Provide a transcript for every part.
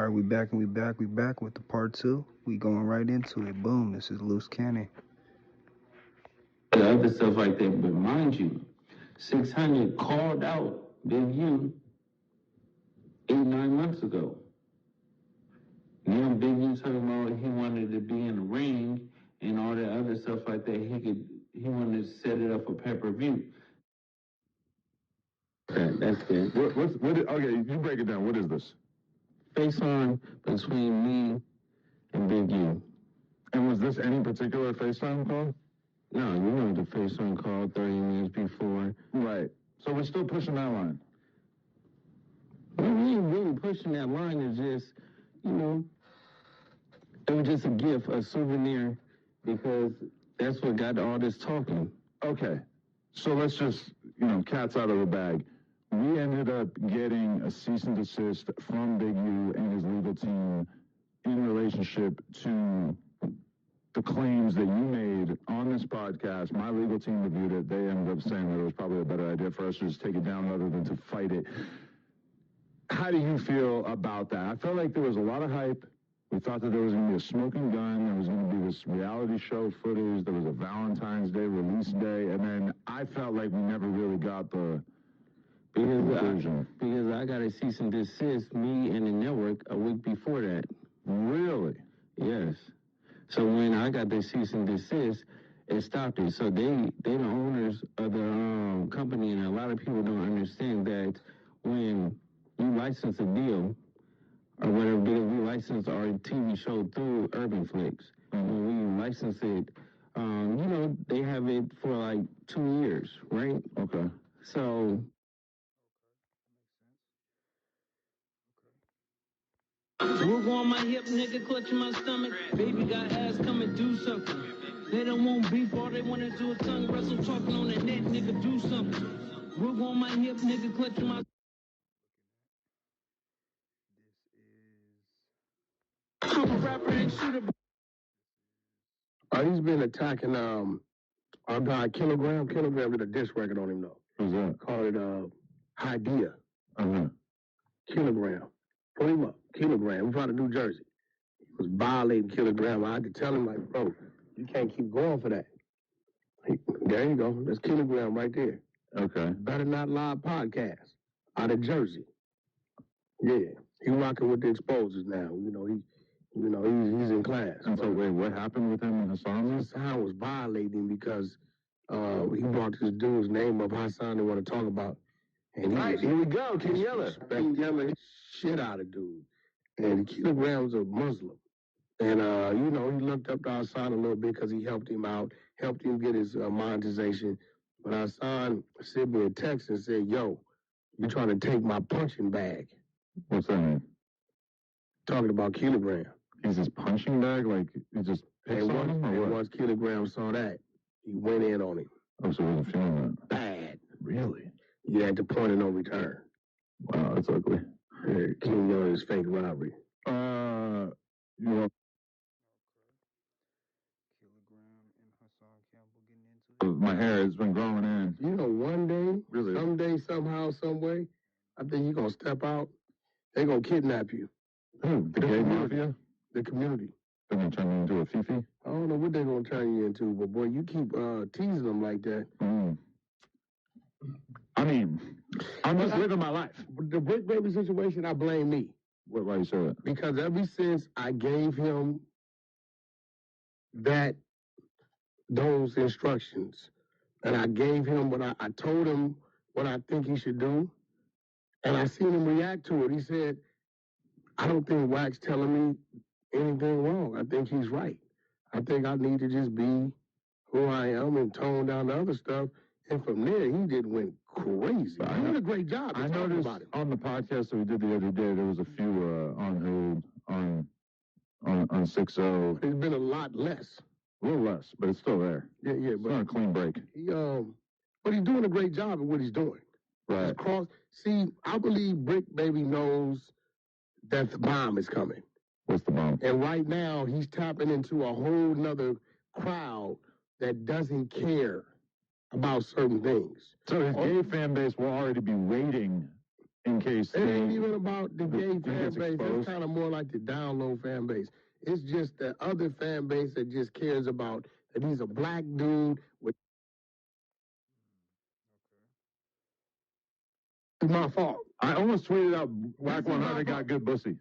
All right, we back and we back. We back with the part 2. We going right into it. Boom, this is Loose Cannon. The other stuff like that, but mind you, 600 called out Big U 8-9 months ago. Now Big U talking about he wanted to be in the ring and all that other stuff like that. He wanted to set it up for pay-per-view. That's it. Okay, you break it down. What is this? FaceTime between me and Big U. And was this any particular FaceTime call? No, you know the FaceTime call 30 minutes before. Right. So we're still pushing that line. Well, we ain't really pushing that line. It's just, it was just a gift, a souvenir, because that's what got all this talking. Okay. So let's just, cat's out of the bag. We ended up getting a cease and desist from Big U and his legal team in relationship to the claims that you made on this podcast. My legal team reviewed it. They ended up saying that it was probably a better idea for us to just take it down rather than to fight it. How do you feel about that? I felt like there was a lot of hype. We thought that there was going to be a smoking gun. There was going to be this reality show footage. There was a Valentine's Day release day. And then I felt like we never really got the conclusion. Because I got a cease and desist, me and the network, a week before that. Really? Yes. So when I got the cease and desist, it stopped it. So they the owners of the company, and a lot of people don't understand that when you license a deal, or whatever, because we license our TV show through Urban Flicks. When we license it, they have it for like 2 years, right? Okay. So... Roof on my hip, nigga, clutching my stomach. Baby got ass, come and do something. They don't want beef, all they wanna do is tongue wrestle, talking on the net, nigga, do something. Roof on my hip, nigga, clutching my... I'm a rapper and shooter. He's been attacking our guy Kilogram. Kilogram did a diss record on him though. Who's that? Called it Idea. Uh-huh. Kilogram. Put him up. Kilogram. We're from New Jersey. He was violating Kilogram. I had to tell him, like, bro, you can't keep going for that. There you go. That's Kilogram right there. Okay. Better Not Lie podcast out of Jersey. Yeah. He rocking with the exposers now. He's in class. And so, wait, what happened with him and Hassan? Hassan was violating because he brought this dude's name up, Hassan, they want to talk about. And here we go, King Yeller. King Yeller shit out of dude. And Kilogram's a Muslim. And, he looked up to Hassan a little bit because he helped him out, helped him get his monetization. But Hassan sent me a text and said, yo, you're trying to take my punching bag. What's that mean? Talking about Kilogram. Is his punching bag, like, he just picks on him, or what? Once Kilogram saw that, he went in on him. Oh, so he wasn't feeling that? Bad. Really? Yeah, at the point of no return. Wow, that's ugly. Yeah, King Yeller's fake robbery. My hair has been growing in. One day, really? Someday, somehow, some way, I think you're going to step out. They're going to kidnap you. Who? The gay mafia? The community. They're going to turn you into a fifi? I don't know what they're going to turn you into, but boy, you keep teasing them like that. I mean, I'm just living my life. The Brick Baby situation, I blame me. Why you say that? Because ever since I gave him those instructions, and I gave him I told him what I think he should do, and I seen him react to it. He said, I don't think Wax telling me anything wrong. I think he's right. I think I need to just be who I am and tone down the other stuff. And from there, he just went crazy. He did a great job. I noticed on the podcast that we did the other day, there was a few on hold on 6-0. There's been a lot less. A little less, but it's still there. Yeah, it's not a clean break. But he's doing a great job at what he's doing. Right. See, I believe Brick Baby knows that the bomb is coming. What's the bomb? And right now, he's tapping into a whole nother crowd that doesn't care about certain things. So his gay fan base will already be waiting in case it ain't even about the gay fan base. It's kind of more like the down low fan base. It's just the other fan base that just cares about that he's a black dude with. It's my fault. I almost tweeted out Whack 100 got good pussy.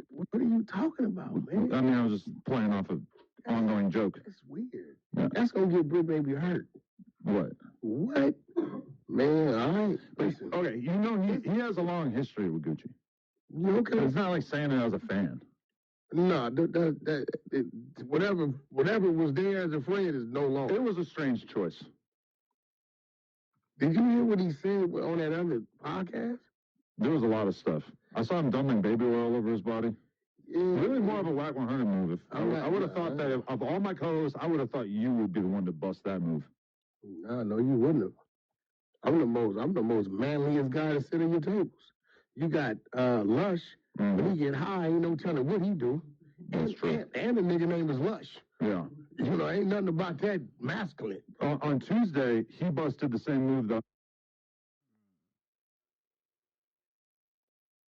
What are you talking about, man? I mean, I was just playing off an ongoing joke. That's weird. Yeah. That's gonna get Britt Baby hurt. What? What? Man, all right. Listen. Okay, you know he has a long history with Gucci. You okay? It's not like saying it as a fan. No, whatever was there as a friend is no longer. It was a strange choice. Did you hear what he said on that other podcast? There was a lot of stuff. I saw him dumping baby oil over his body. Yeah. Really more of a Whack 100 move. I would have thought that of all my co-hosts, I would have thought you would be the one to bust that move. No, you wouldn't have. I'm the most manliest guy to sit at your tables. You got Lush. Mm-hmm. When he get high, ain't no telling what he do. That's true. And the nigga name is Lush. Yeah. You know, ain't nothing about that masculine. On Tuesday, he busted the same move that.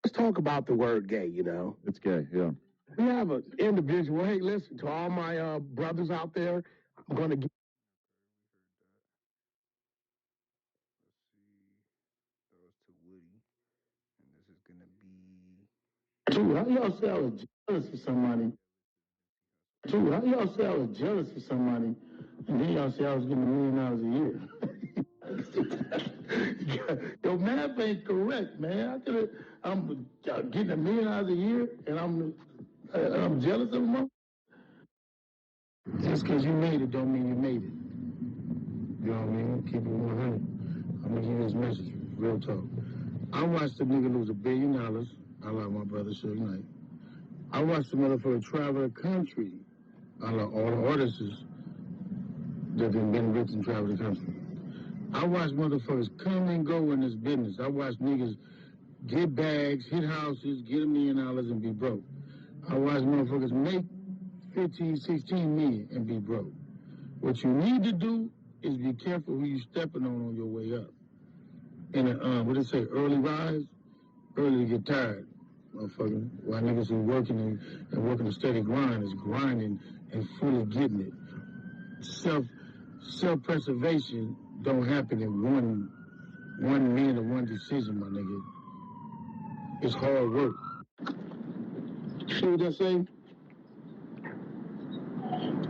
Let's talk about the word gay, you know. It's gay, yeah. We have an individual. Hey, listen, to all my brothers out there, I'm going to give. Dude, how y'all say I was jealous of somebody? Dude, how y'all say I was jealous of somebody, and then y'all say I was getting $1 million a year? Your math ain't correct, man. I'm getting $1 million a year, and I'm jealous of them. Just because you made it don't mean you made it. You know what I mean? Keep it 100. I'm gonna give you this message, real talk. I watched the nigga lose $1 billion. I like my brother Suge Knight. I watched the motherfucker travel the country. I like all the artists that have been rich and travel the country. I watched motherfuckers come and go in this business. I watched niggas get bags, hit houses, get $1 million and be broke. I watched motherfuckers make 15, 16 million and be broke. What you need to do is be careful who you stepping on your way up. And what they say, early rise, early to get tired, motherfucker. While niggas who working and working a steady grind is grinding and fully getting it. Self-preservation don't happen in one minute or one decision, my nigga. It's hard work. See what I say?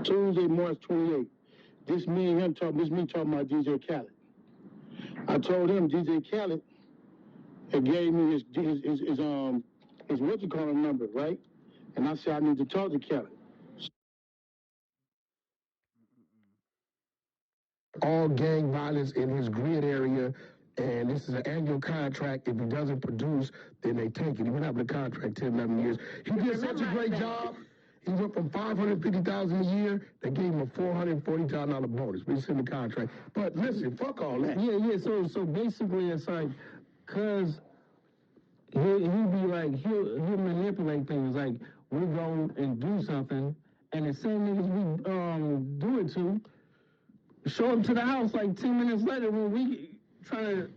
Tuesday, March 28th. This me talking about DJ Khaled. I told him DJ Khaled had gave me his what you call him number, right? And I said I need to talk to Khaled. All gang violence in his grid area, and this is an annual contract. If he doesn't produce, then they take it. He went out with a contract 10, 11 years. He did such a great job. He went from $550,000 a year. They gave him a $440,000 bonus. We sent the contract. But listen, fuck all that. Yeah. So basically, it's like, cause he'll be like he'll manipulate things. Like we go and do something, and the same niggas we do it to show up to the house like 10 minutes later when we try to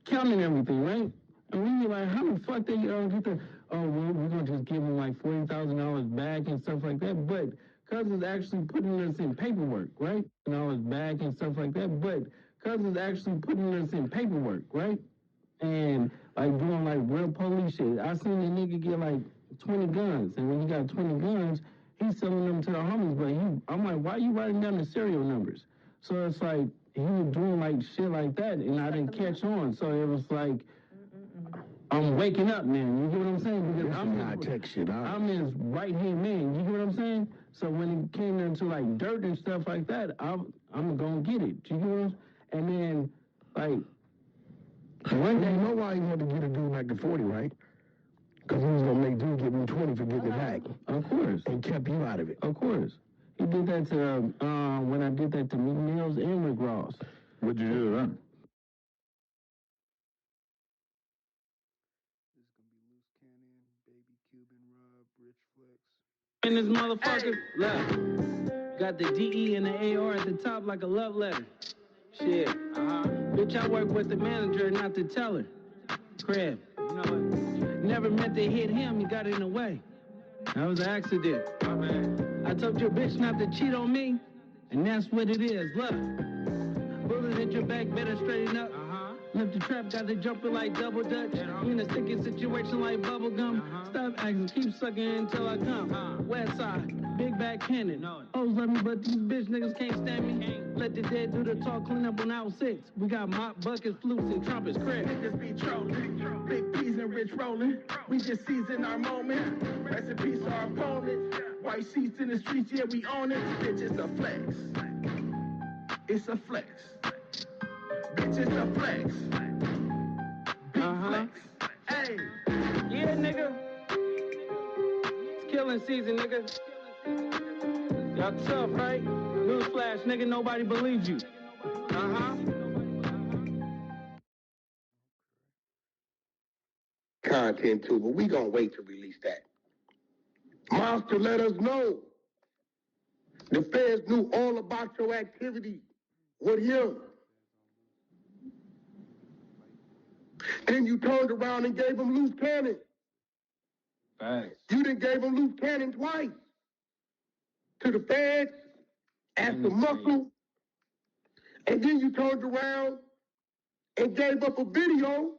counting everything, right? And we be like, how the fuck they get the? Oh, well, we're going to just give them like $40,000 back and stuff like that. But cuz it's actually putting us in paperwork, right? $40,000 back and stuff like that. But cuz it's actually putting us in paperwork, right? And like doing like real police shit. I seen a nigga get like 20 guns. And when he got 20 guns, he's selling them to the homies. But I'm like, why are you writing down the serial numbers? So it's like, he was doing like shit like that. And I didn't catch on. So it was like, I'm waking up, man. You get what I'm saying? Because I'm his right-hand man. You get what I'm saying? So when it came into like dirt and stuff like that, I'm gonna get it. You get what I'm saying? And then, like, one day, you know why he wanted to get a dude like the 40, right? Because he was gonna make dude give him 20 for getting it back. Of course. And kept you out of it. Of course. He did that to when I did that to Meek Mills and Rick Ross. What'd you do to them? In this motherfucker, left. Got the DE and the AR at the top like a love letter. Shit, Bitch, I work with the manager, not the teller. crib. You know what? Never meant to hit him, he got in the way. That was an accident. My bad. I told your bitch not to cheat on me, and that's what it is. Look, bullet hit your back, better straighten up. Left the trap, got the jumping like double dutch. You in a sticky situation like bubble gum. Stop acting, keep sucking until I come. West side, big back cannon. Hoes love me, but these bitch niggas can't stand me. Let the dead do the talk, clean up on aisle 6. We got mop, buckets, flutes, and trumpets, crib. Niggas be trolling, big P's and rich rolling. We just seizing our moment. Rest in peace our opponents. White sheets in the streets, yeah, we own it. Bitch, it's a flex. It's a flex. Bitch, it's a flex. Big flex. Hey. Yeah, nigga. It's killing season, nigga. Y'all tough, right? Newsflash, nigga, nobody believes you. Content too, but we gonna wait to release that. Monster let us know. The feds knew all about your activity with him. Then you turned around and gave him loose cannon. Facts. You done gave him loose cannon twice. To the feds, as the muscle. And then you turned around and gave up a video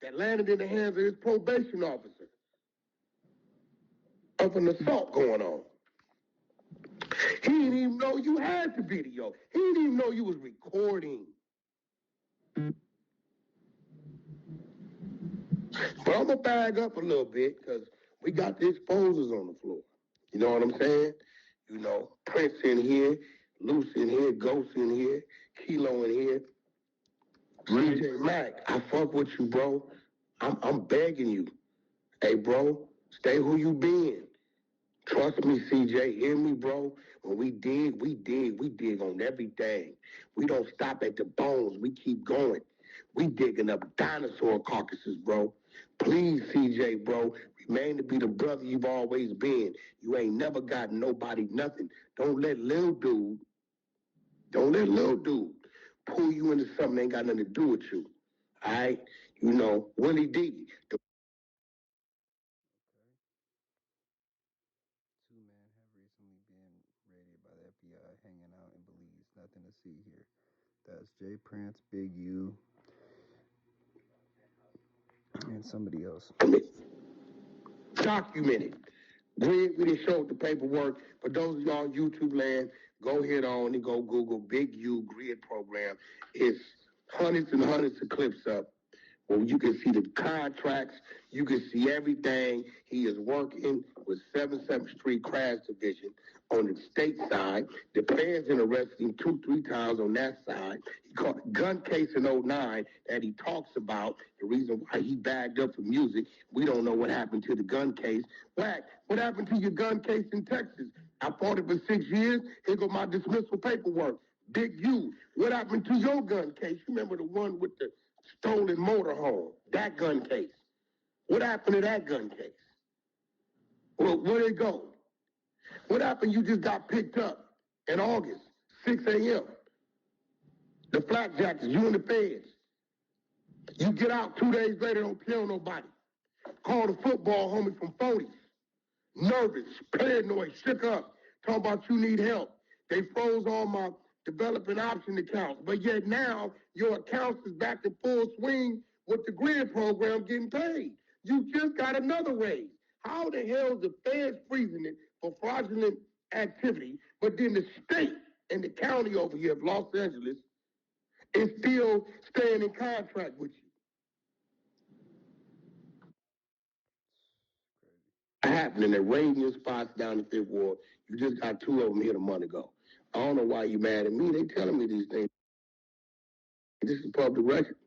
that landed in the hands of his probation officer of an assault going on. He didn't even know you had the video. He didn't even know you was recording. But I'm going to bag up a little bit because we got the exposers on the floor. You know what I'm saying? You know, Prince in here, Loose in here, Ghost in here, Kilo in here. CJ Mac, I fuck with you, bro. I'm begging you. Hey, bro, stay who you been. Trust me, CJ. Hear me, bro. When we dig on everything. We don't stop at the bones. We keep going. We digging up dinosaur carcasses, bro. Please, CJ, bro, remain to be the brother you've always been. You ain't never got nobody nothing. Don't let little dude pull you into something that ain't got nothing to do with you. All right? You know, Willie D. Two men have recently been raided by the FBI hanging out in Belize. Nothing to see here. That's Jay Prince, Big U, and somebody else. Documented. We didn't show the paperwork. For those of y'all in YouTube land, go ahead on and go Google Big U Grid Program. It's hundreds and hundreds of clips up where you can see the contracts, you can see everything. He is working with 77th Street Crash Division on the state side. The feds arrested him 2-3 times on that side. He caught a gun case in 2009 that he talks about, the reason why he bagged up for music. We don't know what happened to the gun case. Black, what happened to your gun case in Texas? I fought it for 6 years. Here go my dismissal paperwork. Big U, what happened to your gun case? You remember the one with the stolen motorhome, that gun case. What happened to that gun case? Well, where'd it go? What happened? You just got picked up in August, 6 a.m. The flakjackers, you and the feds. You get out 2 days later, don't kill nobody. Call the football homie from 40s. Nervous, paranoid, shook up, talking about you need help. They froze all my developing option accounts, but yet now your accounts is back in full swing with the grid program getting paid. You just got another raise. How the hell is the feds freezing it for fraudulent activity, but then the state and the county over here of Los Angeles is still staying in contract with you? Happening at raiding spots down the Fifth Ward. You just got 2 of them here a month ago. I don't know why you mad at me. They telling me these things. This is public record,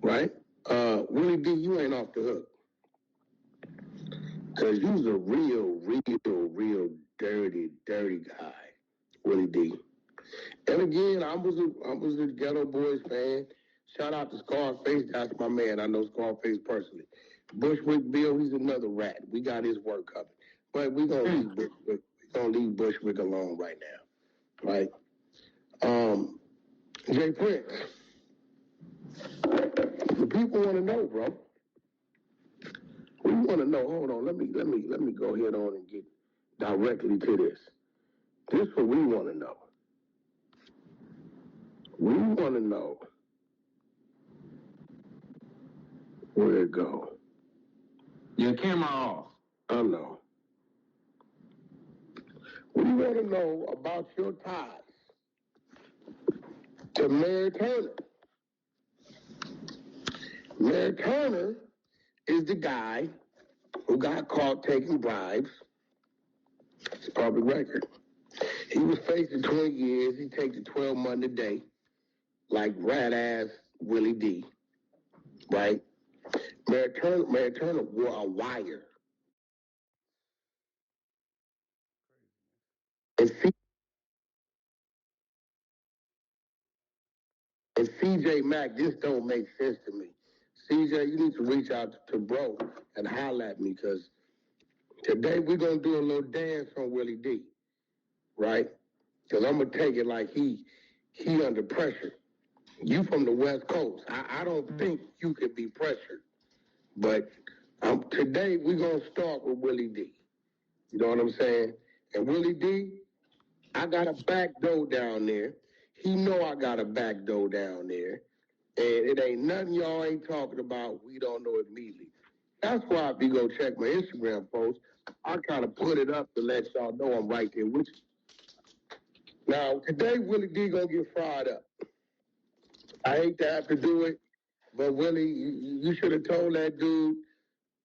right? Willie D, you ain't off the hook. Because you's a real dirty guy, Willie D. And again, I was a Ghetto Boys fan. Shout out to Scarface. That's my man. I know Scarface personally. Bushwick Bill, he's another rat. We got his work covered. But we're going to leave Bushwick alone right now, right? Jay Prince. The people want to know, bro. We want to know. Hold on. Let me go ahead on and get directly to this. This is what we want to know. We want to know where it go. Your camera off. I know. We want to know about your ties to Mayor Turner. Mayor Turner is the guy who got caught taking bribes. It's a public record. He was facing 20 years. He takes 12 months a day, like rat-ass Willie D. Right? Mayor Turner wore a wire. And CJ Mack, this don't make sense to me. CJ, you need to reach out to bro and holler at me, because today we're going to do a little dance on Willie D, right? Because I'm going to take it like he under pressure. You from the West Coast. I don't think you could be pressured. But today we're going to start with Willie D. You know what I'm saying? And Willie D, I got a back door down there. He know I got a back door down there. And it ain't nothing y'all ain't talking about. We don't know immediately. That's why if you go check my Instagram post, I kind of put it up to let y'all know I'm right there with you. Now, today, Willie D gonna get fried up. I hate to have to do it, but Willie, you should have told that dude,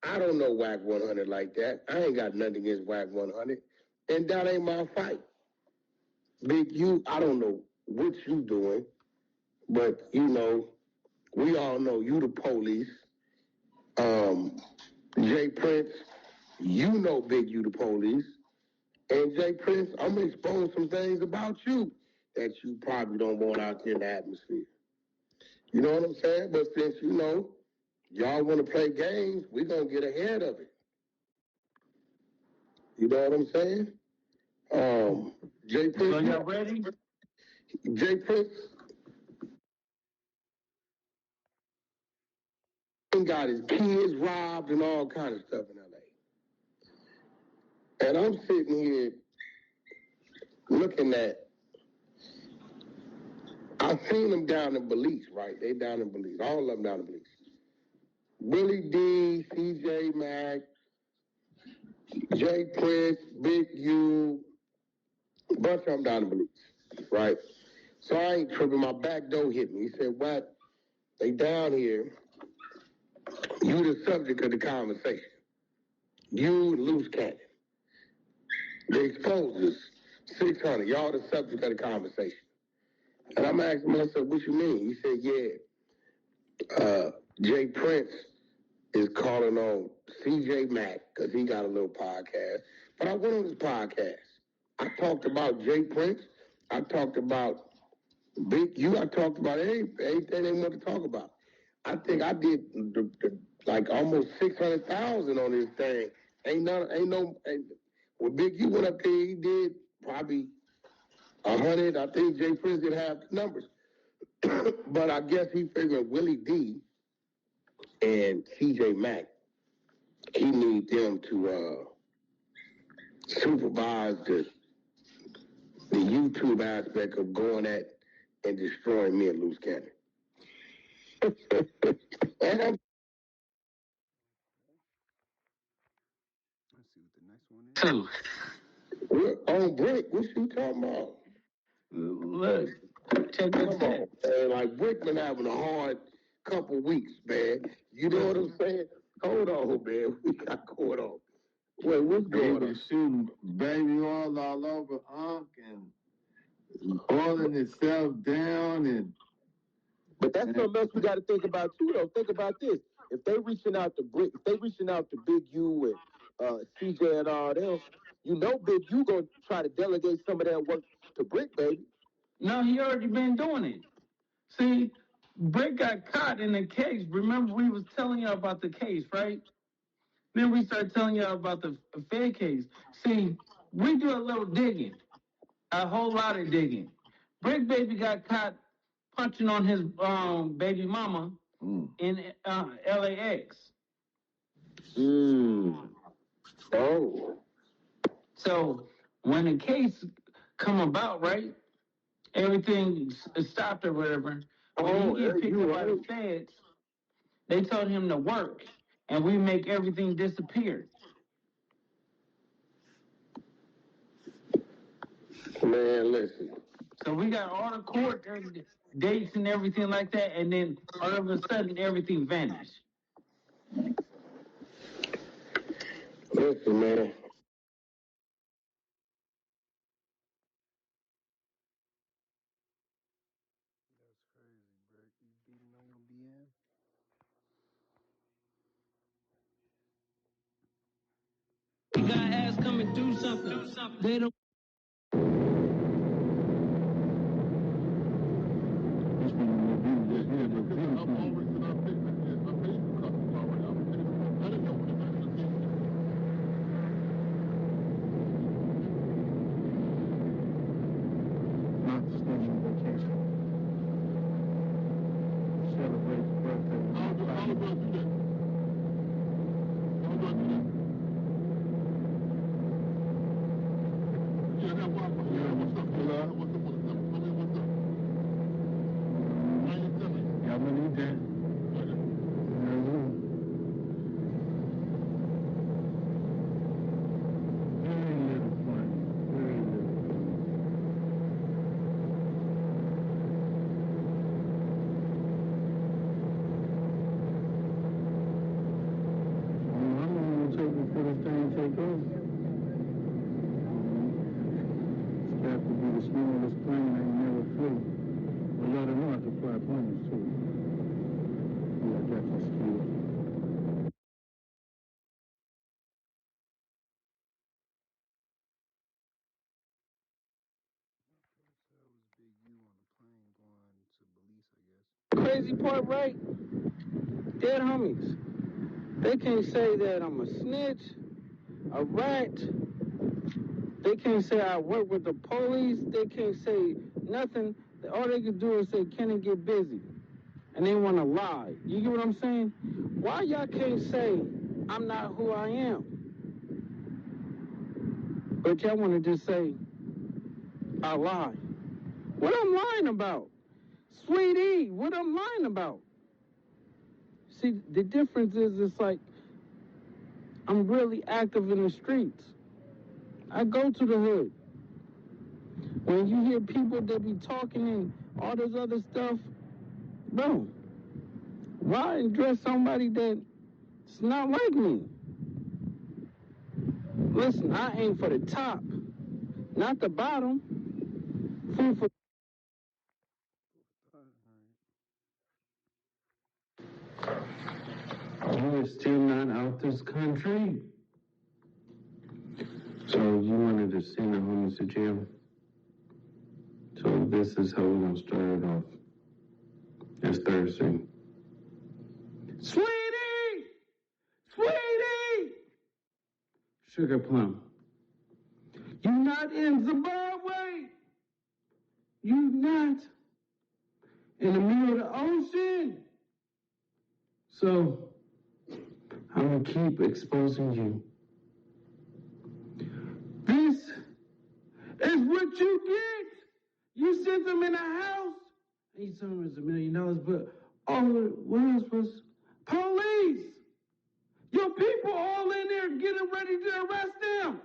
I don't know Whack 100 like that. I ain't got nothing against Whack 100, and that ain't my fight. Big U, I don't know what you doing, but, you know, we all know you the police. Jay Prince, you know Big U the police. And Jay Prince, I'm going to expose some things about you that you probably don't want out there in the atmosphere. You know what I'm saying? But since, you know, y'all want to play games, we're going to get ahead of it. You know what I'm saying? Jay Prince. So y'all ready? Jay Prince got his kids robbed and all kind of stuff in L.A. And I'm sitting here looking at, I've seen them down in Belize, right? They down in Belize. All of them down in Belize. Willie D, CJ Mack, Jay Prince, Big U, a bunch of them down in Belize, right? So I ain't tripping. My back door hit me. He said, "What? They down here. You the subject of the conversation. You and Loose Cannon. They exposed us. 600. Y'all the subject of the conversation." And I'm asking myself, what you mean? He said, yeah, Jay Prince is calling on CJ Mack because he got a little podcast. But I went on his podcast. I talked about Jay Prince. I talked about Big U. I talked about anything they want to talk about. I think I did like almost 600,000 on this thing. When Big U went up there, he did probably 100. I think Jay Prince did have the numbers. But I guess he figured Willie D and CJ Mack, he need them to supervise the YouTube aspect of going at and destroying me and Loose Cannon. And Let's see what the next one is. Two. On Brick, what you talking about? Look, check this out. Like Brick been having a hard couple weeks, man. You know what I'm saying? Hold on, man. We got going on. Wait, what's going on? Shooting baby oil all over Unc and oiling itself down and. But that's something else we got to think about too, though. Think about this: if they reaching out to Brick, if they reaching out to Big U and CJ and all them, you know, Big U gonna try to delegate some of that work to Brick, baby. No, he already been doing it. See, Brick got caught in the case. Remember, we was telling y'all about the case, right? Then we started telling y'all about the Fed case. See, we do a little digging, a whole lot of digging. Brick baby got caught punching on his baby mama, in LAX. Oh. So when the case come about, right, everything stopped or whatever. When he get picked up by the feds, they told him to work, and we make everything disappear. Man, listen. So we got all the court dates and everything like that, and then all of a sudden everything vanished. Listen, man. That's crazy, bro. You beating on your BM? We got ass come and do something. They don't. That was Big U on the plane going to Belize, I guess. Crazy part, right? Dead homies. They can't say that I'm a snitch, a rat. They can't say I work with the police. They can't say nothing. All they can do is say, can it get busy? And they want to lie. You get what I'm saying? Why y'all can't say I'm not who I am? But y'all want to just say I lie. What I'm lying about? Sweetie, what I'm lying about? See, the difference is it's like I'm really active in the streets. I go to the hood. When you hear people that be talking and all this other stuff, bro, why address somebody that's not like me? Listen, I aim for the top, not the bottom. Food for You are still not out this country. So you wanted to send the homies to jail? So this is how we're gonna start it off. It's Thursday. Sweetie! Sweetie! Sugar Plum. You not in Zimbabwe. You not in the middle of the ocean. So I'm gonna keep exposing you. This is what you get. You sent them in a house. And you told them it was $1 million, but all it was police. Your people all in there getting ready to arrest them.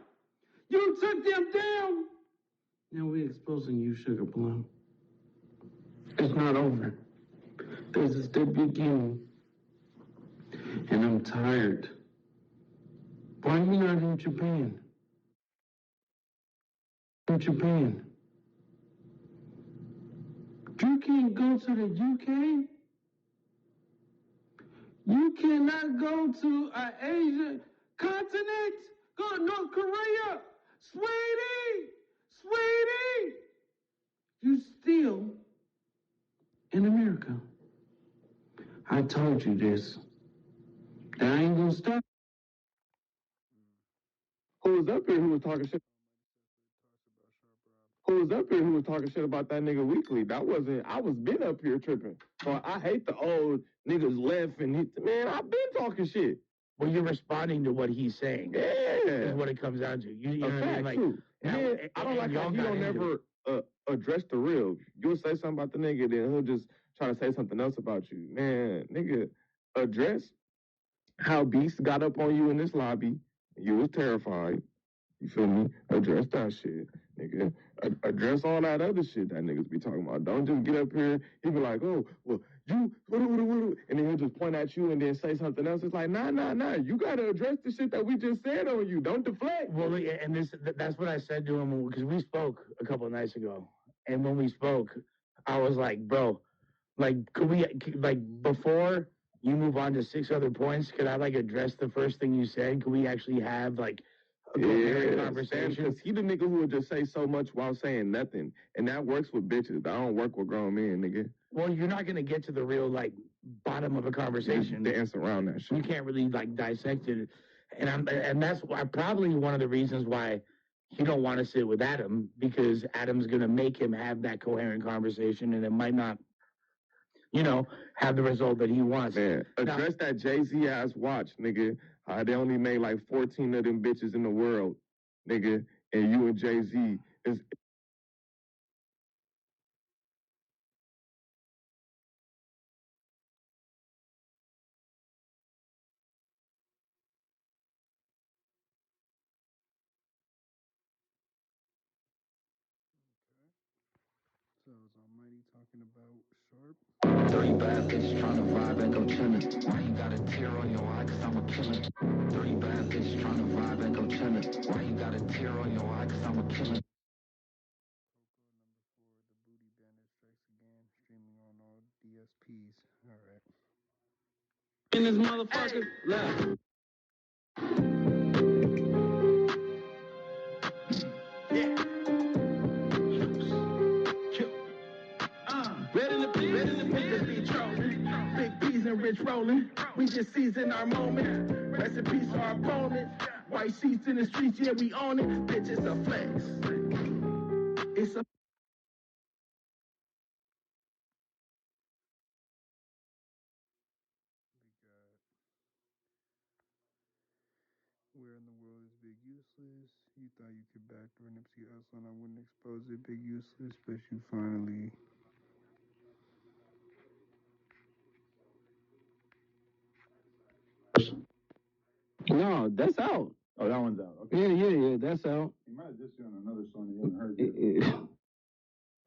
You took them down. Now we're exposing you, Sugar Plum. It's not over. This is the beginning. And I'm tired. Why are you not in Japan? In Japan. You can't go to the UK. You cannot go to an Asian continent. Go to North Korea. Sweetie! Sweetie! You still in America. I told you this. That I ain't gonna stop. Who was up here who was talking shit? Who was up here who was talking shit about that nigga Weekly? That wasn't, I was been up here tripping. So I hate the old niggas left, and man, I've been talking shit. Well, you're responding to what he's saying. Yeah. Is what it comes down to. You know what I mean? Like, too. Yeah, I don't like how he don't never address the real. You'll say something about the nigga, then he'll just try to say something else about you. Man, nigga, address how Beast got up on you in this lobby. You was terrified. You feel me? Address that shit, nigga. Address all that other shit that niggas be talking about. Don't just get up here. He be like, oh, well, you, and then he'll just point at you and then say something else. It's like, nah. You gotta address the shit that we just said on you. Don't deflect. Well, and that's what I said to him because we spoke a couple of nights ago. And when we spoke, I was like, bro, like, could we, like, before you move on to 6 other points, could I, like, address the first thing you said? Could we actually have, like, a conversation? Because he the nigga who would just say so much while saying nothing. And that works with bitches. I don't work with grown men, nigga. Well, you're not going to get to the real, like, bottom of a conversation. Dance around that shit. You can't really, like, dissect it. And that's why, probably one of the reasons why you don't want to sit with Adam, because Adam's going to make him have that coherent conversation, and it might not, you know, have the result that he wants. Man, address that Jay-Z ass watch, nigga. They only made like 14 of them bitches in the world, nigga. And you and Jay-Z is... So is Almighty talking about Sharp? 3 bad bitches trying to vibe and go chillin'. Why you got a tear on your eye? Cause I'm a killer. 3 bad bitches trying to vibe and go chillin'. Why you got a tear on your eye? Cause I'm a killer. Coco number 4, The Booty Bandit Strikes Again, streaming on all DSPs. All right. In this motherfucker, left. Big P's and rich rolling. We just season our moment. Rest in peace to our opponents. White sheets in the streets, yeah, we own it. Bitch, it's a flex. It's a... Where in the world is Big Useless? You thought you could backdoor Nipsey Hussle and I wouldn't expose it, Big Useless, but you finally... No, that's out. Oh, that one's out. Okay. Yeah, that's out. You might have just done another song you haven't heard yet.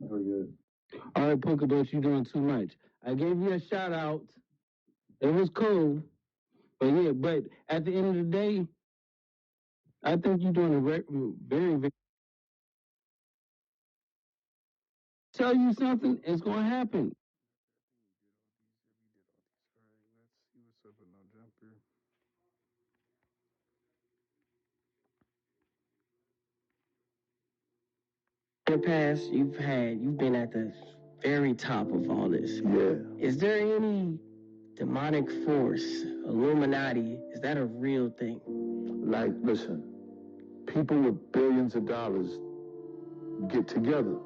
Very good. All right, Polka Dot, you doing too much. I gave you a shout out. It was cool. But at the end of the day, I think you're doing a very, very... Tell you something, it's going to happen. All right, let's see what's up with No Jumper. In the past, you've been at the very top of all this. Yeah. Is there any demonic force, Illuminati? Is that a real thing? Like, listen, people with billions of dollars get together.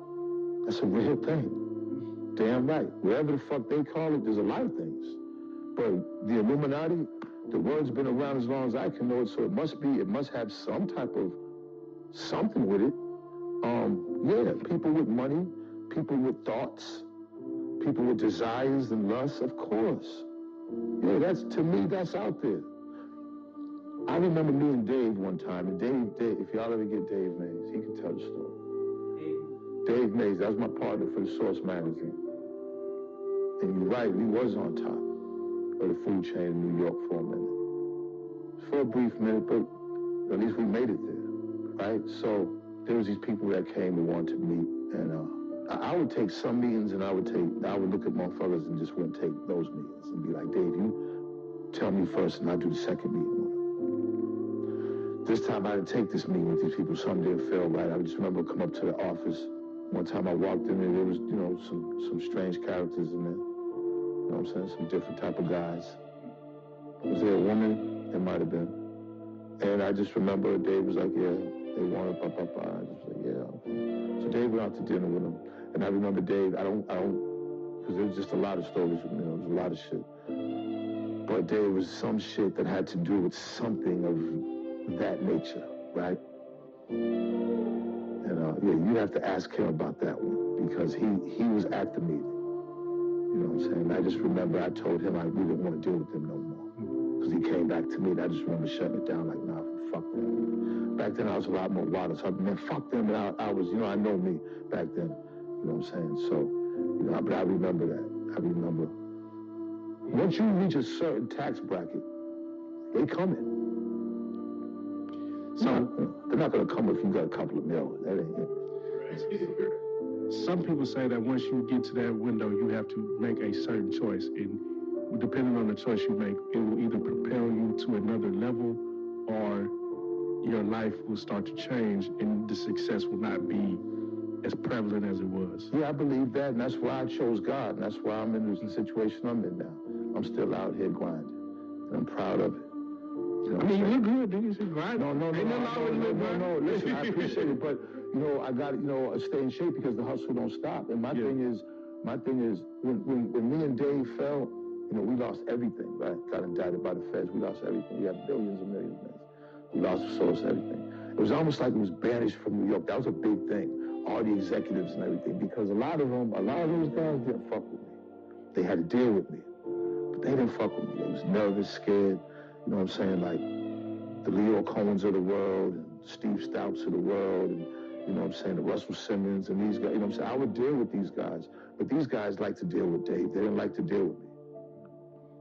That's a real thing. Damn right. Whatever the fuck they call it, there's a lot of things. But the Illuminati, the word's been around as long as I can know it, so it must have some type of something with it. Yeah, people with money, people with thoughts, people with desires and lusts, of course. Yeah, to me, that's out there. I remember me and Dave one time, and Dave, if y'all ever get Dave Mays, he can tell the story. Dave Mays, that was my partner for the Source magazine. And you're right, we was on top of the food chain in New York for a minute. For a brief minute, but at least we made it there, right? So there was these people that came and wanted to meet, and I would take some meetings, and I would look at motherfuckers and just wouldn't take those meetings and be like, Dave, you tell me first, and I'll do the second meeting with them. This time I didn't take this meeting with these people. Something didn't feel right. I just remember coming up to the office. One time I walked in there was, some strange characters in there. You know what I'm saying? Some different type of guys. Was there a woman? There might have been. And I just remember Dave was like, yeah, they wanted I just was like, yeah, okay. So Dave went out to dinner with him. And I remember Dave, I don't, because there was just a lot of stories with me. There was a lot of shit. but there was some shit that had to do with something of that nature, right? And yeah, you have to ask him about that one because he was at the meeting. You know what I'm saying? I just remember I told him we didn't want to deal with him no more because he came back to me and I just remember shutting it down like, nah, fuck them. Back then I was a lot more wild. So man, fuck them. And I was, I know me back then. You know what I'm saying? So, but I remember that. I remember. Once you reach a certain tax bracket, they coming. So they're not gonna come if you got a couple of mil. That ain't it. Some people say that once you get to that window, you have to make a certain choice. And depending on the choice you make, it will either propel you to another level or your life will start to change and the success will not be as prevalent as it was. Yeah, I believe that, and that's why I chose God, and that's why I'm in the situation I'm in now. I'm still out here grinding, and I'm proud of it. You look good, nigga. You should grind. No. Listen, I appreciate it, but I got to stay in shape because the hustle don't stop. And my thing is, when me and Dave fell, we lost everything, right? Got indicted by the feds. We lost everything. We had billions and millions. We lost everything. It was almost like it was banished from New York. That was a big thing. All the executives and everything, because a lot of those guys didn't fuck with me. They had to deal with me, but they didn't fuck with me. They was nervous, scared. You know what I'm saying? Like the Leo Cohens of the world, and Steve Stouts of the world, and you know what I'm saying, the Russell Simmons and these guys. You know what I'm saying? I would deal with these guys, but these guys like to deal with Dave. They didn't like to deal with me,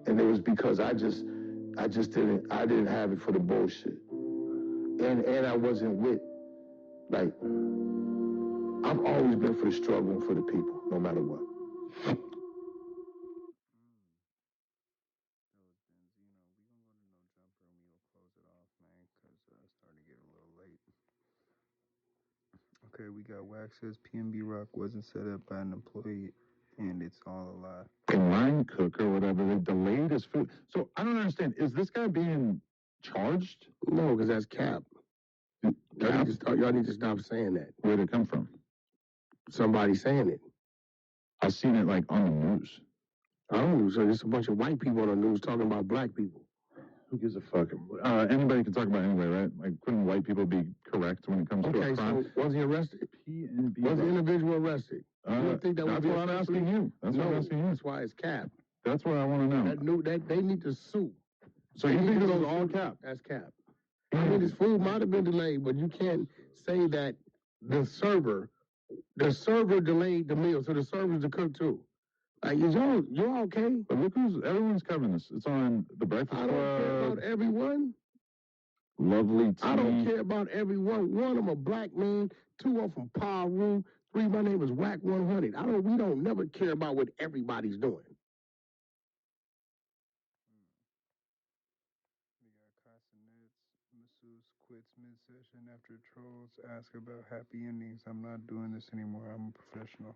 and it was because I didn't have it for the bullshit, and I wasn't with like. I've always been for the struggle and for the people, no matter what. Okay, we got Wax says PNB Rock wasn't set up by an employee, and it's all a lie. A line cook or whatever, they delayed his food. So I don't understand. Is this guy being charged? No, because that's cap. Y'all need to stop saying that. Where'd it come from? Somebody saying it. I've seen it like on the news. Oh, so there's a bunch of white people on the news talking about black people. Who gives a fuck? Anybody can talk about it anyway, right? Like, couldn't white people be correct when it comes to a crime? Okay, so was he arrested? Was the individual arrested? You don't think that that's what I'm asking you. That's what I'm asking you. That's why it's cap. That's what I want to know. That they need to sue. So you think this is all cap? That's cap. I mean, his food might have been delayed, but you can't say that the server delayed the meal, so the server's the cook too. Like, you're okay? But look everyone's covering this. It's on The Breakfast Club. I don't care about everyone. Lovely tea. I don't care about everyone. One, I'm a black man. Two, I'm from Paru. Three, my name is Whack 100. We don't never care about what everybody's doing. We got Castanets. Masseuse quits mid-session after trolls ask about happy endings. I'm not doing this anymore. I'm a professional.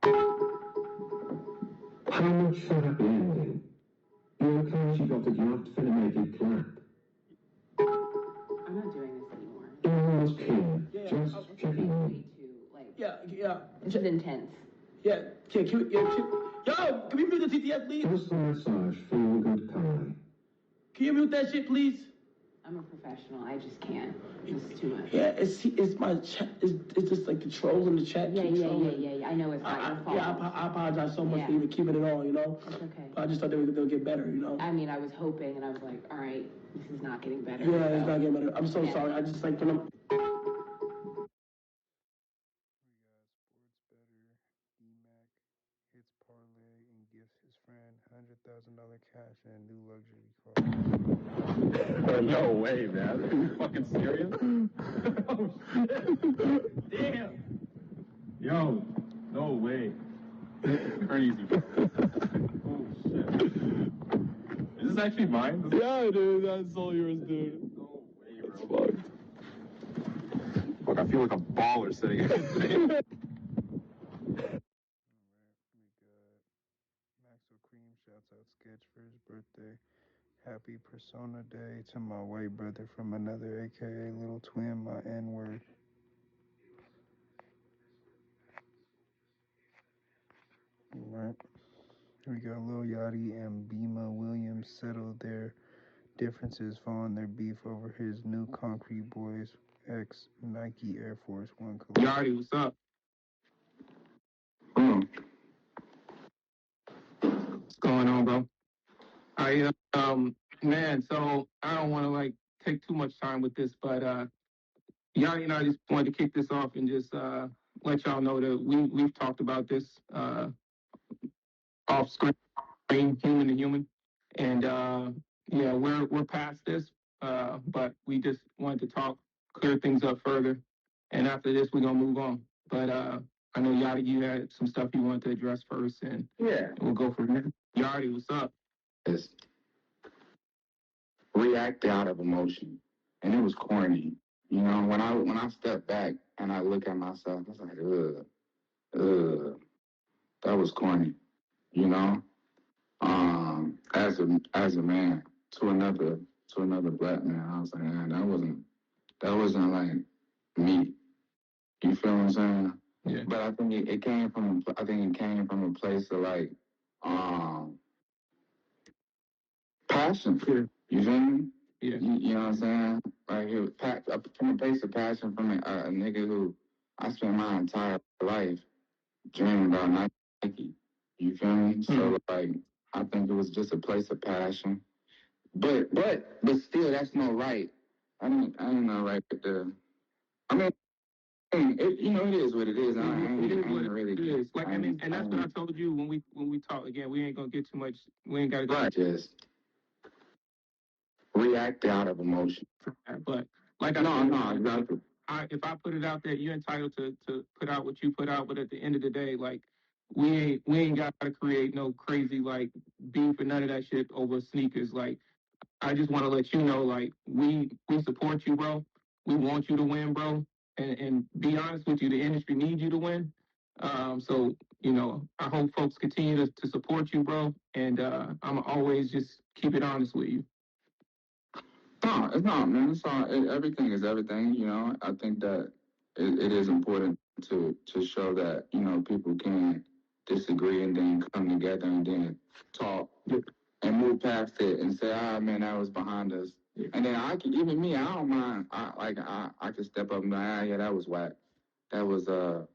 How much for happy ending? Your account you got that you have to make it clap. I'm not doing this anymore. Everyone's clear. Just checking on. Yeah. This is intense. Yo, can we mute the TTF, please? Just the massage, feel good pie. Can you mute that shit, please? I'm a professional. I just can't. This is too much. Yeah, it's my chat. It's just like the trolls in the chat. Yeah. I know it's not your fault. Yeah, I apologize so much for even keeping it on, It's okay. But I just thought they'll get better, I mean, I was hoping, and I was like, all right, this is not getting better. Yeah, it's not getting better. I'm so sorry. I just like, We got Sports Better. E-Mac hits parlay and gives his friend $100,000 cash and a new luxury car. No way, man. Are you fucking serious? Oh, shit. Damn. Yo, no way. This is crazy, bro. Oh, shit. Is this actually mine? Yeah, dude. That's all yours, dude. No way, bro. That's fucked. Fuck, I feel like a baller sitting here. Alright, we got Maxwell Cream shouts out Sketch for his birthday. Happy Persona Day to my white brother from another, aka Little Twin, my N-word. Alright. We got Lil Yachty and Bima Williams settled their Differences following their beef over his new Concrete Boys X Nike Air Force One collection. Yachty, what's up? What's going on, bro? Man, so I don't want to like take too much time with this, but Yachty and I just wanted to kick this off and just let y'all know that we've talked about this off screen, human to human, and yeah, we're past this, but we just wanted to talk, clear things up further, and after this we're gonna move on. But I know Yachty, you had some stuff you wanted to address first, and Yeah. we'll go from there. Yachty, what's up? Just react out of emotion, and it was corny. You know, when I step back and I look at myself, I was like, that was corny. You know, as a man to another black man, I was like, man, that wasn't like me. You feel what I'm saying? Yeah. But I think it came from a place of like passion. Yeah. You feel me? Yeah. You know what I'm saying? Like it was from a place of passion from a nigga who I spent my entire life dreaming about Nike. You feel me? So like I think it was just a place of passion. But still, that's no right. I ain't no right with the. I mean, it is what it is. It is. Like I mean, and that's what I told you when we talk again. We ain't gonna get too much. We ain't gotta go. Right. Just react out of emotion. But like exactly. If I put it out there, you're entitled to put out what you put out. But at the end of the day, like we ain't got to create no crazy like beef or none of that shit over sneakers. Like I just want to let you know, like we support you, bro. We want you to win, bro. And be honest with you, the industry needs you to win. So you know, I hope folks continue to support you, bro. And I'm always just keep it honest with you. No, it's not, man. It's all. Everything is everything. You know, I think that it is important to show that people can disagree and then come together and then talk and move past it and say, man, that was behind us. Yeah. And then I don't mind. I could step up and be like, yeah, that was whack. That wasn't.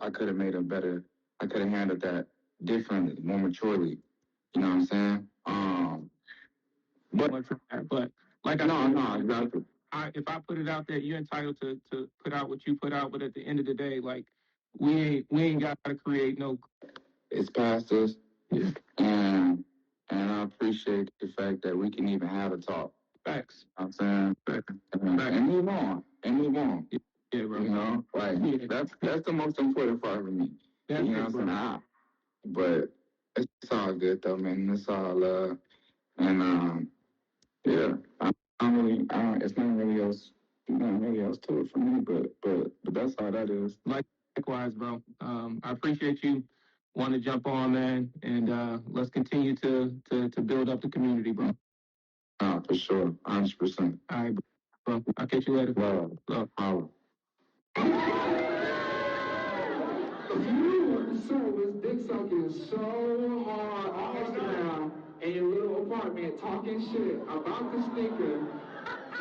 I could have made a better. I could have handled that differently, more maturely. You know what I'm saying? But like exactly. If I put it out there, you're entitled to put out what you put out. But at the end of the day, like we ain't got to create no. It's past us, yeah. And I appreciate the fact that we can even have a talk. Facts. I'm saying, and move on. Yeah, bro. You know, like that's the most important part for me. That's you know what I'm saying? But it's all good though, man. It's all love, and yeah. It's not really else to it for me, but that's how that is. Likewise, bro. I appreciate you wanting to jump on, man, and let's continue to build up the community, bro. For sure, 100%. All right, bro. I'll catch you later. Love. You service dick sucking so hard on Instagram in your little apartment talking shit about the sneaker.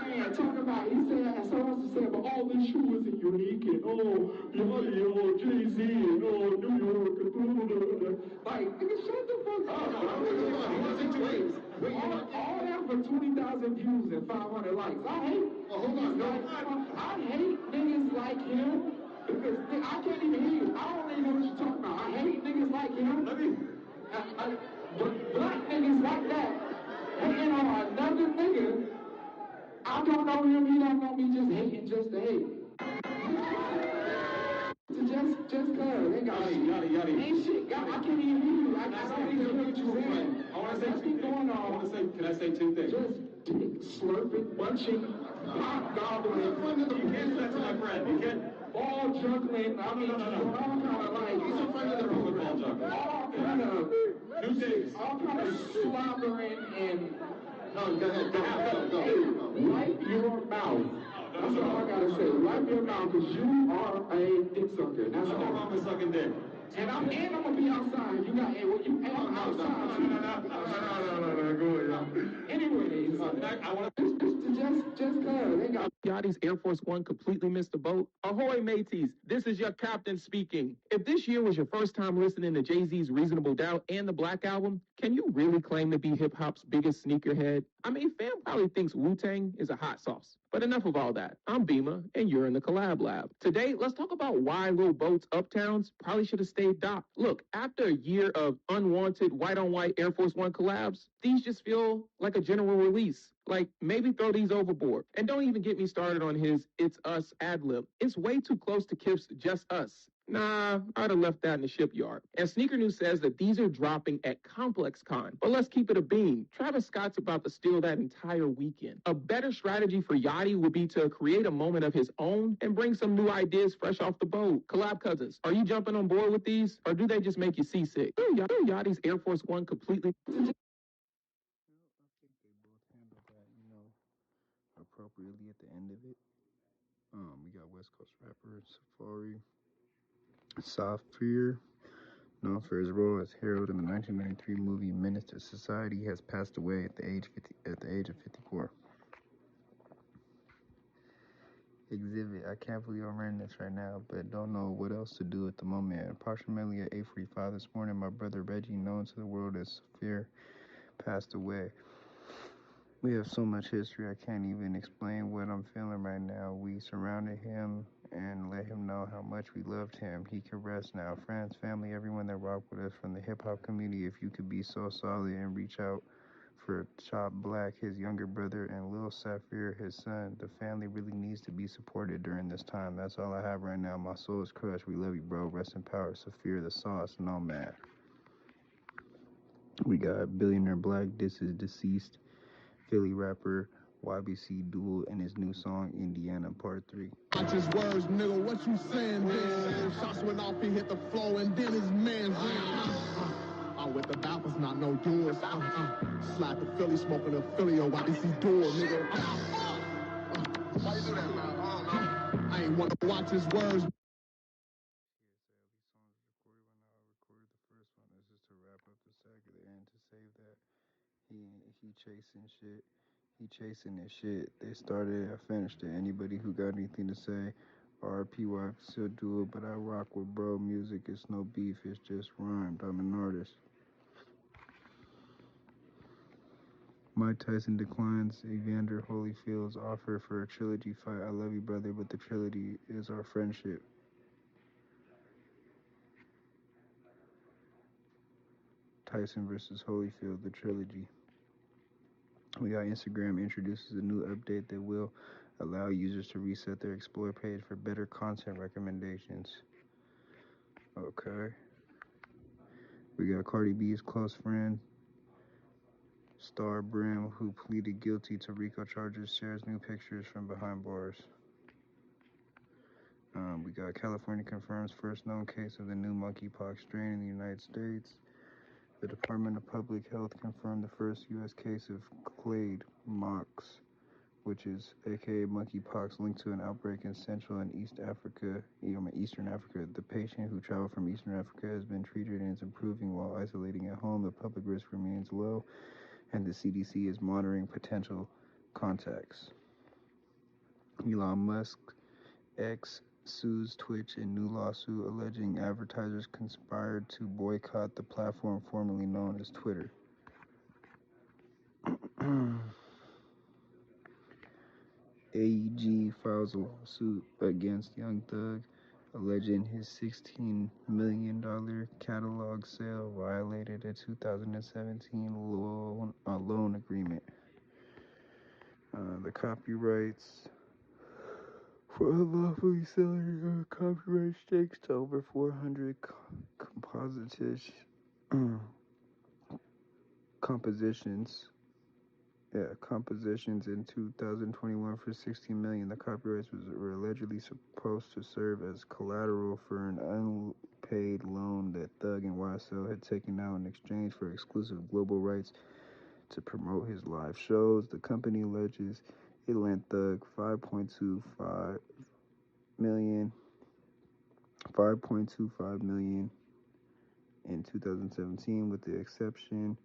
Man, talking about, he said, someone else said, but all this shoe isn't unique, and Yachty, Jay-Z, and New York, and blah, blah, blah. Like, nigga, shut the fuck up. All that for 20,000 views and 500 likes. I hate niggas like him. Because I can't even hear you. I don't even know what you're talking about. I hate niggas like him. Black niggas like that hating on another nigga. I don't know him, he don't know me, just hating just to hate. Just cause. Yachty. Ain't shit. I can't even hear you. I don't even know what you're saying. Can I say two things? Just dick slurping, munching, pop gobbling. You can't say that to my friend. You can't. Ball juggling. I mean, all kind of like. He's a friend of the room with ball juggling. All kind of. New things. All kind of slobbering and. No, go ahead. Go. Hey, wipe your mouth. That's all I gotta say. Wipe your mouth, because you are a dick sucker. That's all. I'm a sucking dick. And I'm gonna be outside. You got outside. No. Go ahead. Anyways, I want to just cause they got Yachty's Air Force One completely missed the boat. Ahoy, mateys! This is your captain speaking. If this year was your first time listening to Jay-Z's Reasonable Doubt and the Black Album, can you really claim to be hip-hop's biggest sneakerhead? I mean, fam probably thinks Wu-Tang is a hot sauce. But enough of all that. I'm Beamer, and you're in the Collab Lab. Today, let's talk about why Lil Boat's Uptowns probably should have stayed docked. Look, after a year of unwanted white-on-white Air Force One collabs, these just feel like a general release. Like, maybe throw these overboard. And don't even get me started on his It's Us ad-lib. It's way too close to Kip's Just Us. Nah, I'd have left that in the shipyard. And Sneaker News says that these are dropping at Complex Con. But let's keep it a bean. Travis Scott's about to steal that entire weekend. A better strategy for Yachty would be to create a moment of his own and bring some new ideas fresh off the boat. Collab cousins, are you jumping on board with these? Or do they just make you seasick? Yachty's Air Force One completely... Appropriately at the end of it. We got West Coast rapper Safari Software, known for his role as Harold in the 1993 movie Menace to Society, has passed away at the age of 54. Exhibit: I can't believe I'm reading this right now, but don't know what else to do at the moment. Approximately at 8:45 this morning, my brother Reggie, known to the world as Safir, passed away. We have so much history, I can't even explain what I'm feeling right now. We surrounded him and let him know how much we loved him. He can rest now. Friends, family, everyone that rocked with us from the hip-hop community, if you could be so solid and reach out for Chop Black, his younger brother, and Lil Sapphire, his son. The family really needs to be supported during this time. That's all I have right now. My soul is crushed. We love you, bro. Rest in power. Sapphire the Sauce, no man. We got Billionaire Black, This Is Deceased, Philly rapper YBC Duel, and his new song Indiana Part 3. Watch his words, nigga, what you saying, bitch? Shots went off, he hit the floor, and then his man's I'm with the bappers, not no doors. Slide the Philly, smoking a Philly, or YBC Duel, nigga. Why you do that, man? I ain't want to watch his words. These songs were recorded when I recorded the first one. This is to wrap up the saga at the end, to save that. He chasing shit. He chasing this shit. They started it, I finished it. Anybody who got anything to say, RPY still do it, but I rock with bro music. It's no beef, it's just rhymed. I'm an artist. Mike Tyson declines Evander Holyfield's offer for a trilogy fight. I love you, brother, but the trilogy is our friendship. Tyson versus Holyfield, the trilogy. We got Instagram introduces a new update that will allow users to reset their Explore page for better content recommendations. Okay. We got Cardi B's close friend, Star Brim, who pleaded guilty to RICO charges, shares new pictures from behind bars. We got California confirms first known case of the new monkeypox strain in the United States. The Department of Public Health confirmed the first U.S. case of clade mox, which is aka monkeypox, linked to an outbreak in Central and Eastern Africa. The patient, who traveled from Eastern Africa, has been treated and is improving while isolating at home. The public risk remains low, and the CDC is monitoring potential contacts. Elon Musk X sues Twitch in new lawsuit alleging advertisers conspired to boycott the platform formerly known as Twitter. AEG files a lawsuit against Young Thug, alleging his $16 million catalog sale violated a 2017 loan agreement. The copyrights for unlawfully selling copyright stakes to over 400 compositions in 2021 for $16 million. The copyrights were allegedly supposed to serve as collateral for an unpaid loan that Thug and YSL had taken out in exchange for exclusive global rights to promote his live shows. The company alleges it lent Thug $5.25 million in 2017, with the exception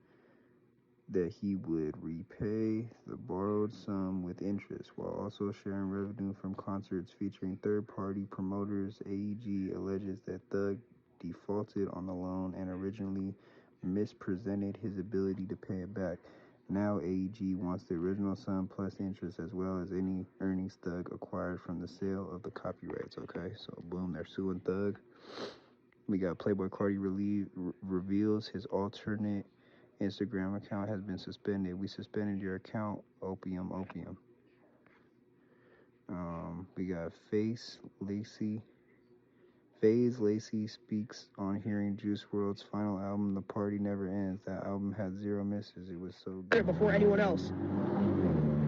that he would repay the borrowed sum with interest, while also sharing revenue from concerts featuring third-party promoters. AEG alleges that Thug defaulted on the loan and originally misrepresented his ability to pay it back. Now AEG wants the original sum plus interest, as well as any earnings Thug acquired from the sale of the copyrights. Okay, so boom, they're suing Thug. We got Playboy Cardi reveals his alternate Instagram account has been suspended. We suspended your account, opium. We got FaZe Lacey speaks on hearing Juice WRLD's final album, The Party Never Ends. That album had 0 misses. It was so good. Before anyone else.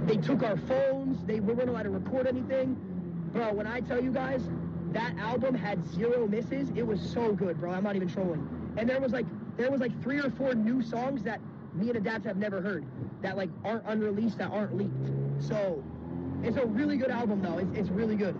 They took our phones. We weren't allowed to record anything. Bro, when I tell you guys, that album had 0 misses. It was so good, bro. I'm not even trolling. And there was like 3 or 4 new songs that me and Adapt have never heard, that like aren't unreleased, that aren't leaked. So it's a really good album, though. It's really good.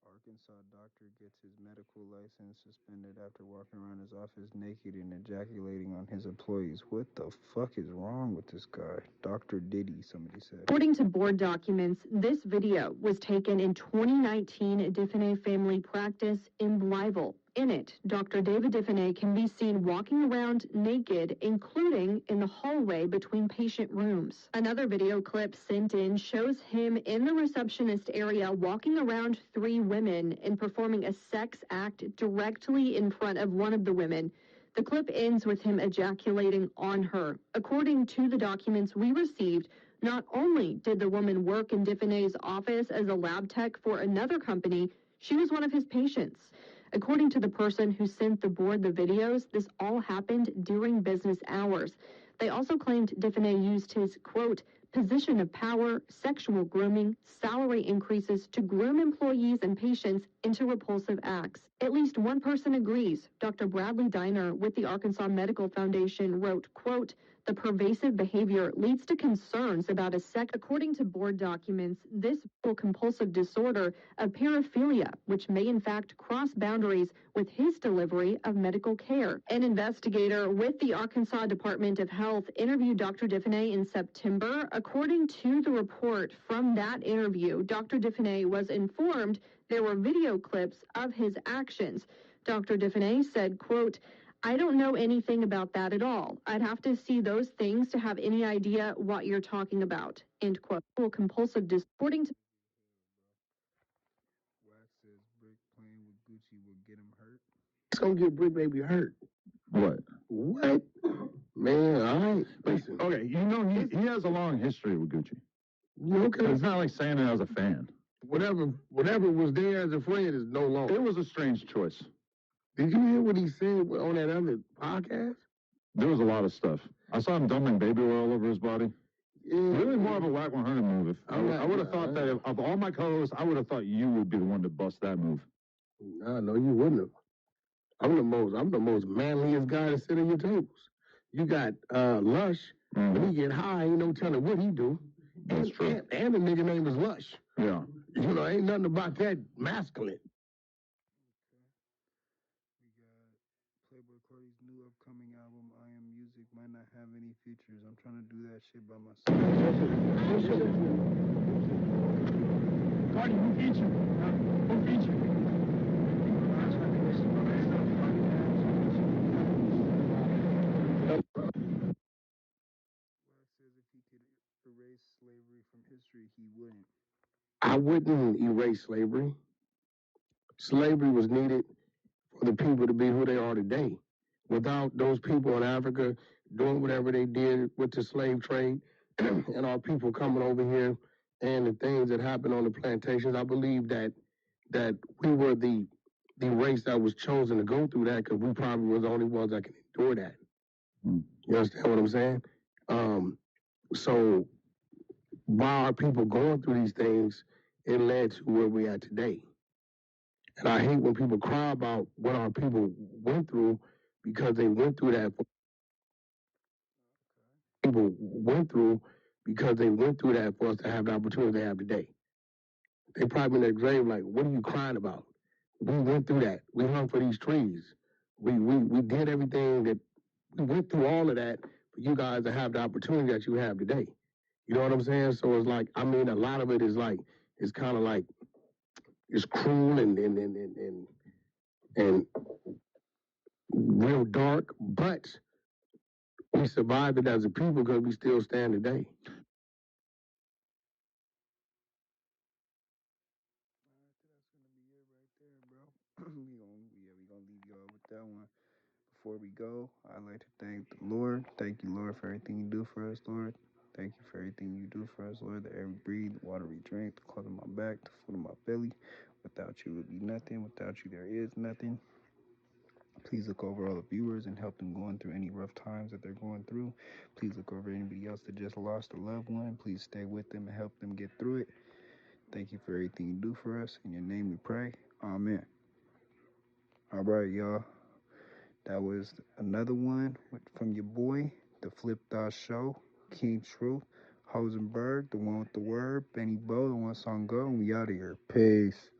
Arkansas doctor gets his medical license suspended after walking around his office naked and ejaculating on his employees. What the fuck is wrong with this guy? Dr. Diddy, somebody said. According to board documents, this video was taken in 2019 Diffenay family practice in Blytheville. In it, Dr. David Diffenay can be seen walking around naked, including in the hallway between patient rooms. Another video clip sent in shows him in the receptionist area walking around 3 women and performing a sex act directly in front of one of the women. The clip ends with him ejaculating on her. According to the documents we received, not only did the woman work in Diffenay's office as a lab tech for another company, she was one of his patients. According to the person who sent the board the videos, this all happened during business hours. They also claimed Diffenay used his, quote, position of power, sexual grooming, salary increases to groom employees and patients into repulsive acts. At least one person agrees. Dr. Bradley Diner with the Arkansas Medical Foundation wrote, quote, the pervasive behavior leads to concerns about a according to board documents, this compulsive disorder of paraphilia, which may in fact cross boundaries with his delivery of medical care. An investigator with the Arkansas Department of Health interviewed Dr. Diffenay in September. According to the report from that interview, Dr. Diffenay was informed there were video clips of his actions. Dr. Diffenay said, quote, I don't know anything about that at all. I'd have to see those things to have any idea what you're talking about. End quote. Compulsive according to Wax says Brick playing with Gucci will get him hurt. It's gonna get Brick Baby hurt. What? What? Man, all right. Listen. Okay, you know he has a long history with Gucci. Okay. It's not like saying it as a fan. Whatever was there as a friend is no longer. It was a strange choice. Did you hear what he said on that other podcast? There was a lot of stuff. I saw him dumping baby oil all over his body. Yeah. Really more of a Whack 100 move. I would have thought that of all my co-hosts, I would have thought you would be the one to bust that move. No, you wouldn't have. I'm the most manliest guy to sit at your tables. You got Lush. When he get high, ain't no telling what he do. That's true. And the nigga name is Lush. Yeah. You know, ain't nothing about that masculine. Playboy Cardi's new upcoming album, I Am Music, might not have any features. I'm trying to do that shit by myself. Cardi, who featured? Who featured? Wax says if he could erase slavery from history, he wouldn't. I wouldn't erase slavery. Slavery was needed for the people to be who they are today. Without those people in Africa doing whatever they did with the slave trade and our people coming over here and the things that happened on the plantations, I believe that we were the race that was chosen to go through that because we probably were the only ones that can endure that. You understand what I'm saying? So by our people going through these things, it led to where we are today. And I hate when people cry about what our people went through because they went through that. People went through because they went through that for us to have the opportunity they have today. they probably in their grave like, what are you crying about? We went through that. We hung for these trees. We did everything that, we went through all of that for you guys to have the opportunity that you have today. You know what I'm saying? So it's like, I mean, a lot of it is like, it's kind of like, it's cruel and real dark, but we survived it as a people because we still stand today. we gonna leave y'all with that one. Before we go, I'd like to thank the Lord. Thank you, Lord, for everything you do for us, Lord. Thank you for everything you do for us, Lord. The air we breathe, the water we drink, the clothes on my back, the food on my belly. Without you, it would be nothing. Without you, there is nothing. Please look over all the viewers and help them going through any rough times that they're going through. Please look over anybody else that just lost a loved one. Please stay with them and help them get through it. Thank you for everything you do for us. In your name we pray. Amen. All right, y'all. That was another one from your boy, the Flip Dot Show, King Truth, Hosenberg, the one with the word, Benny Bo, the one song go, and we out of here. Peace.